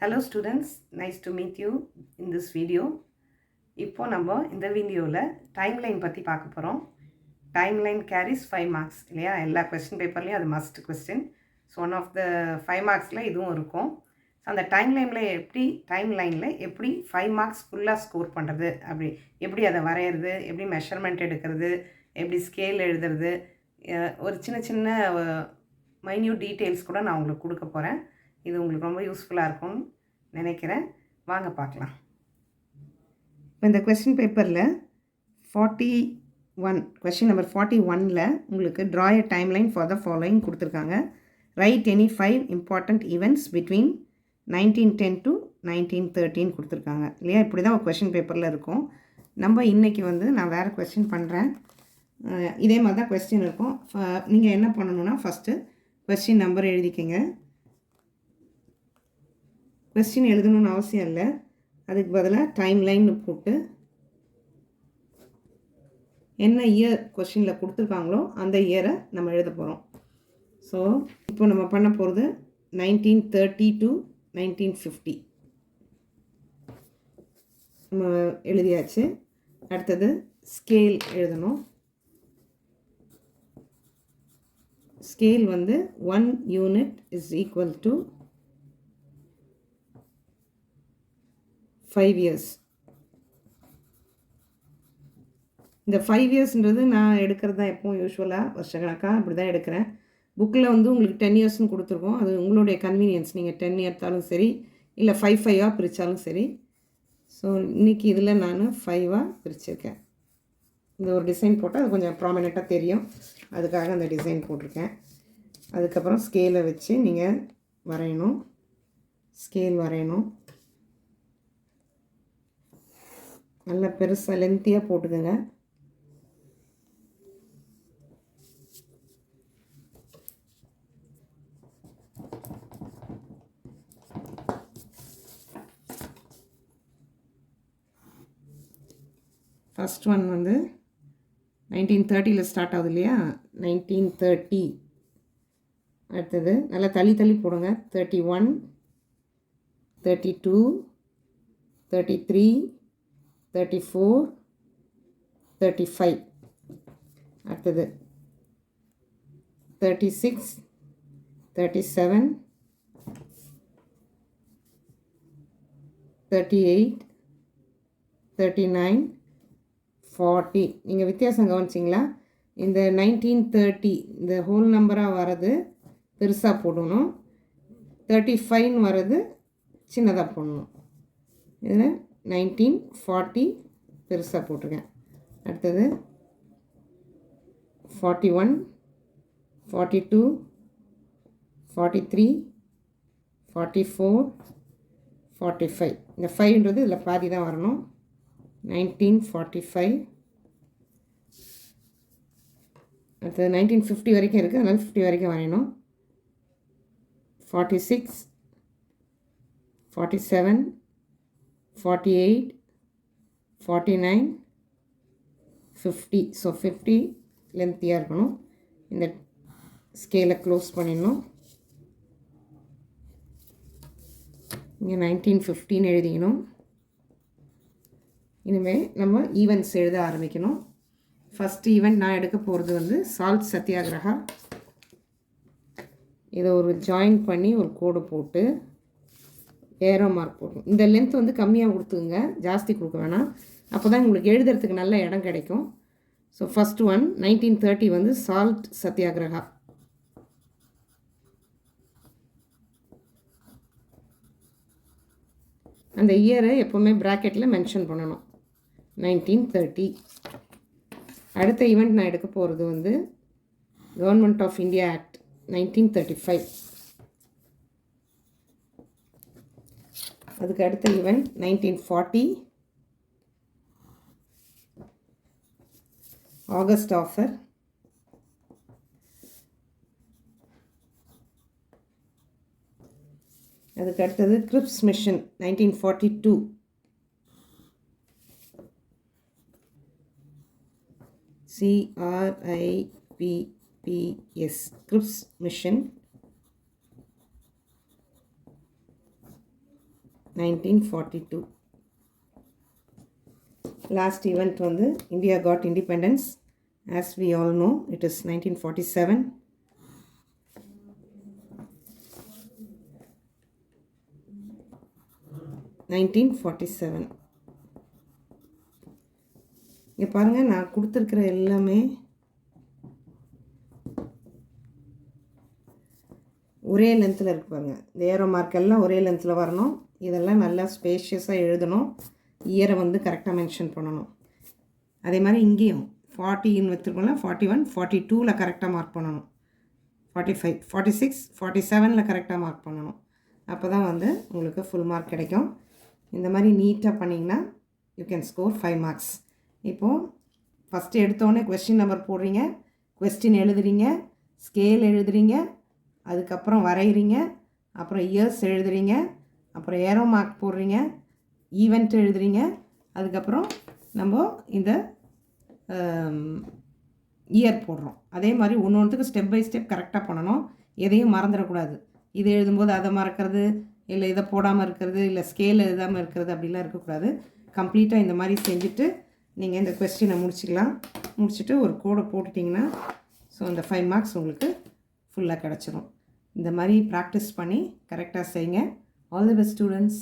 Hello students, nice to meet you in this video. இப்போ நம்ம இந்த வீடியோவில் டைம்லைன் பற்றி பார்க்க போகிறோம். டைம்லைன் கேரிஸ் 5 மார்க்ஸ் இல்லையா? எல்லா கொஸ்டின் பேப்பர்லேயும் அது must question. So one of the 5 மார்க்ஸில் இதுவும் இருக்கும். ஸோ அந்த டைம்லைனில் எப்படி 5 மார்க்ஸ் ஃபுல்லாக ஸ்கோர் பண்ணுறது, எப்படி அதை வரைகிறது, எப்படி மெஷர்மெண்ட் எடுக்கிறது, எப்படி ஸ்கேல் எழுதுறது, ஒரு சின்ன சின்ன மைன்யூட் டீட்டெயில்ஸ் கூட நான் உங்களுக்கு கொடுக்க போகிறேன். இது உங்களுக்கு ரொம்ப யூஸ்ஃபுல்லாக இருக்கும்னு நினைக்கிறேன். வாங்க பார்க்கலாம். இப்போ இந்த கொஸ்டின் பேப்பரில் 41 கொஸ்டின் நம்பர் 41ல் உங்களுக்கு draw a timeline for the following கொடுத்துருக்காங்க. Write any 5 important events between 1910 to 1913 கொடுத்துருக்காங்க இல்லையா? இப்படி தான் ஒரு கொஸ்டின் பேப்பரில் இருக்கும். நம்ம இன்றைக்கி நான் வேறு கொஸ்டின் பண்ணுறேன். இதே மாதிரி தான் கொஸ்டின் இருக்கும். நீங்கள் என்ன பண்ணணுன்னா ஃபஸ்ட்டு கொஸ்டின் நம்பர் எழுதிக்கங்க. கொஸ்டின் எழுதணும்னு அவசியம் இல்லை, அதுக்கு பதிலாக டைம்லைன்னு போட்டு என்ன இயர் கொஸ்டினில் கொடுத்துருக்காங்களோ அந்த இயரை நம்ம எழுத போகிறோம். ஸோ இப்போ நம்ம பண்ண போகிறது 1930 to 1950 நம்ம எழுதியாச்சு. அடுத்தது ஸ்கேல் எழுதணும். Scale 1 unit is equal to 5 years. இந்த 5 yearsன்றது நான் எடுக்கிறது தான் எப்பவும் யூஸ்வலாக வருஷக்கணக்காக இப்படி தான் எடுக்கிறேன். புக்கில் உங்களுக்கு 10 yearsன்னு கொடுத்துருக்கோம். அது உங்களுடைய கன்வீனியன்ஸ், நீங்கள் 10 எடுத்தாலும் சரி இல்லை 5 பிரித்தாலும் சரி. ஸோ இன்றைக்கி இதில் நான் 5 பிரிச்சிருக்கேன். இந்த ஒரு டிசைன் போட்டால் அது கொஞ்சம் ப்ராமினெண்ட்டாக தெரியும், அதுக்காக அந்த டிசைன் போட்டிருக்கேன். அதுக்கப்புறம் ஸ்கேலை வச்சு நீங்கள் வரையணும், ஸ்கேல் வரையணும். நல்லா பெருசாக லென்த்தியாக போட்டுக்கோங்க. ஃபஸ்ட் ஒன் 1930 ஸ்டார்ட் ஆகுது இல்லையா? 1930. அடுத்தது நல்லா தள்ளி போடுங்க. 31, 32, 33, 34, 35. அடுத்தது 36, 37, 38, 39, 40. நீங்கள் வித்தியாசம் கவனிச்சிங்களா? இந்த 1930 இந்த ஹோல் நம்பராக வர்றது பெருசாக போடணும், 35 வர்றது சின்னதாக போடணும். இதில் 1940 பெருசாக போட்டிருக்கேன். அடுத்தது 41, 42, 43, 44, 45. இந்த 5ன்றது இதில் பாதி தான் வரணும். 1945. அடுத்தது 1950 வரைக்கும் இருக்குது, அதனால் 50 வரைக்கும் வரையணும். 46, 47, 48, 49, 50. ஸோ 50 லென்த்தியாக இருக்கணும். இந்த ஸ்கேலை க்ளோஸ் பண்ணிடணும். இங்கே 1915 எழுதிக்கணும். இனிமேல் நம்ம ஈவெண்ட்ஸ் எழுத ஆரம்பிக்கணும். ஃபஸ்ட்டு ஈவெண்ட் நான் எடுக்க போகிறது சால்ட் சத்தியாகிரகா. இதை ஒரு ஜாயின் பண்ணி ஒரு கோடு போட்டு ஏரோ மார்க் போடணும். இந்த லென்த் கம்மியாக கொடுத்துங்க, ஜாஸ்தி கொடுக்க வேணாம், அப்போ தான் உங்களுக்கு எழுதுறதுக்கு நல்ல இடம் கிடைக்கும். So first one 1930 salt satyagraha. அந்த இயரை எப்போவுமே ப்ராக்கெட்டில் மென்ஷன் பண்ணணும், 1930. அடுத்த ஈவெண்ட் நான் எடுக்க போகிறது கவர்மெண்ட் ஆஃப் இந்தியா ஆக்ட் 1935. அதுக்கு அடுத்த ஈவெண்ட் 1940 ஆகஸ்ட் ஆஃபர். அதுக்கு அடுத்தது grips mission 1942. CRIPPS grips mission 1942. Last event வந்து India got independence. As we all know, it is 1947. 1947. இங்கே பாருங்கள், நான் கொடுத்துருக்கிற எல்லாமே ஒரே லென்த்தில் இருக்குது பாருங்கள். இந்த ஏரோ மார்க் எல்லாம் ஒரே லென்த்தில் வரணும். இதெல்லாம் நல்லா ஸ்பேஷியஸாக எழுதணும். இயரை வந்து கரெக்டாக மென்ஷன் பண்ணணும். அதே மாதிரி இங்கேயும் 40ன்னு வச்சுருக்கோம்ல, 41, 42ல் கரெக்டாக மார்க் பண்ணணும். 45, 46, 47ல் கரெக்டாக மார்க் பண்ணணும். அப்போ தான் வந்து உங்களுக்கு ஃபுல் மார்க் கிடைக்கும். இந்த மாதிரி நீட்டாக பண்ணிங்கன்னா யூ கேன் ஸ்கோர் 5 மார்க்ஸ். இப்போது ஃபஸ்ட்டு எடுத்தோடனே கொஸ்டின் நம்பர் போடுறீங்க, கொஸ்டின் எழுதுறீங்க, ஸ்கேல் எழுதுறீங்க, அதுக்கப்புறம் வரைகிறீங்க, அப்புறம் இயர்ஸ் எழுதுறீங்க, அப்புறம் ஏரோ மார்க் போடுறீங்க, ஈவெண்ட் எழுதுறீங்க, அதுக்கப்புறம் நம்ம இந்த இயர் போடுறோம். அதே மாதிரி ஒன்றுத்துக்கு ஸ்டெப் பை ஸ்டெப் கரெக்டாக பண்ணணும். எதையும் மறந்துடக்கூடாது. இது எழுதும்போது அதை மறக்கிறது, இல்லை இதை போடாமல் இருக்கிறது, இல்லை ஸ்கேல் எழுதாமல் இருக்கிறது, அப்படிலாம் இருக்கக்கூடாது. கம்ப்ளீட்டாக இந்த மாதிரி செஞ்சுட்டு நீங்கள் இந்த கொஸ்டினை முடிச்சுட்டு ஒரு கோடை போட்டுட்டிங்கன்னா ஸோ அந்த 5 மார்க்ஸ் உங்களுக்கு ஃபுல்லாக கிடச்சிரும். இந்த மாதிரி ப்ராக்டிஸ் பண்ணி கரெக்டாக செய்யுங்க. All the best students.